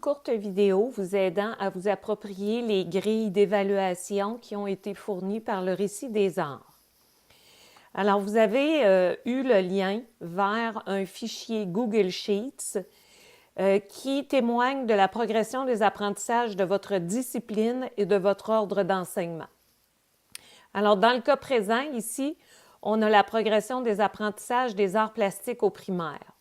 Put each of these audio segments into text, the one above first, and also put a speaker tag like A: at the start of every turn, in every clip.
A: courte vidéo vous aidant à vous approprier les grilles d'évaluation qui ont été fournies par le Récit des arts. Alors, vous avez eu le lien vers un fichier Google Sheets qui témoigne de la progression des apprentissages de votre discipline et de votre ordre d'enseignement. Alors, dans le cas présent, ici, on a la progression des apprentissages des arts plastiques au primaire.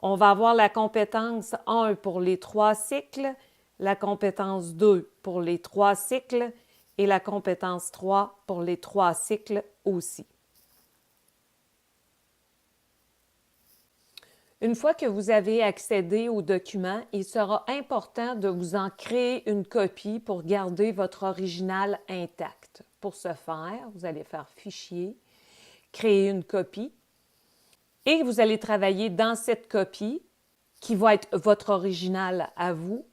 A: On va avoir la compétence 1 pour les 3 cycles, la compétence 2 pour les 3 cycles et la compétence 3 pour les 3 cycles aussi. Une fois que vous avez accédé au document, il sera important de vous en créer une copie pour garder votre original intact. Pour ce faire, vous allez faire « Fichier », créer une copie et vous allez travailler dans cette copie qui va être votre original à vous.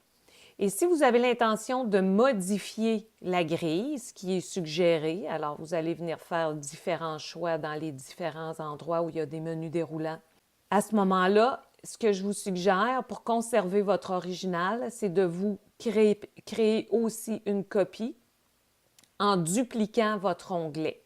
A: Et si vous avez l'intention de modifier la grille, ce qui est suggéré, alors vous allez venir faire différents choix dans les différents endroits où il y a des menus déroulants. À ce moment-là, ce que je vous suggère pour conserver votre original, c'est de vous créer aussi une copie en dupliquant votre onglet.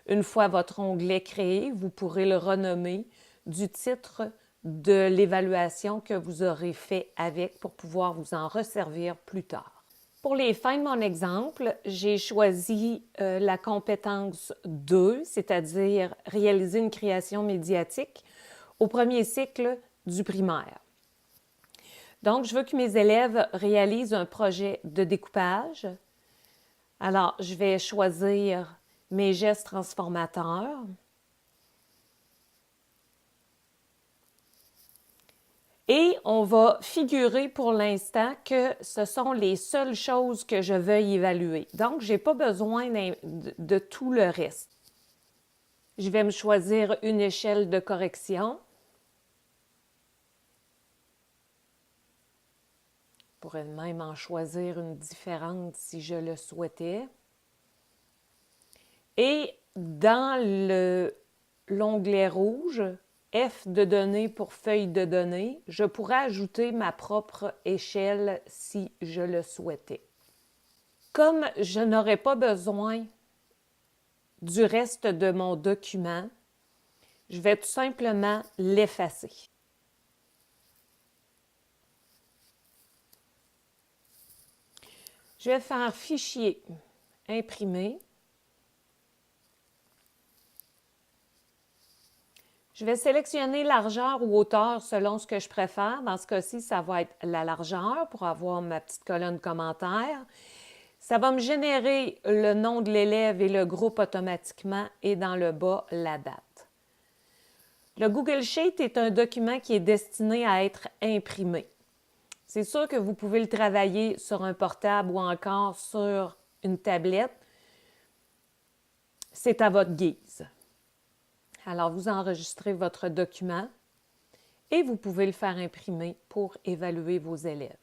A: Une fois votre onglet créé, vous pourrez le renommer du titre de l'évaluation que vous aurez fait avec pour pouvoir vous en resservir plus tard. Pour les fins de mon exemple, j'ai choisi la compétence 2, c'est-à-dire réaliser une création médiatique au premier cycle du primaire. Donc, je veux que mes élèves réalisent un projet de découpage. Alors, je vais choisir mes gestes transformateurs. Et on va figurer pour l'instant que ce sont les seules choses que je veuille évaluer. Donc, je n'ai pas besoin de tout le reste. Je vais me choisir une échelle de correction. Je pourrais même en choisir une différente si je le souhaitais. Et dans l'onglet rouge, F de données pour feuille de données, je pourrais ajouter ma propre échelle si je le souhaitais. Comme je n'aurai pas besoin du reste de mon document, je vais tout simplement l'effacer. Je vais faire Fichier, imprimer. Je vais sélectionner largeur ou hauteur selon ce que je préfère. Dans ce cas-ci, ça va être la largeur pour avoir ma petite colonne commentaire. Ça va me générer le nom de l'élève et le groupe automatiquement et dans le bas, la date. Le Google Sheet est un document qui est destiné à être imprimé. C'est sûr que vous pouvez le travailler sur un portable ou encore sur une tablette. C'est à votre guise. Alors, vous enregistrez votre document et vous pouvez le faire imprimer pour évaluer vos élèves.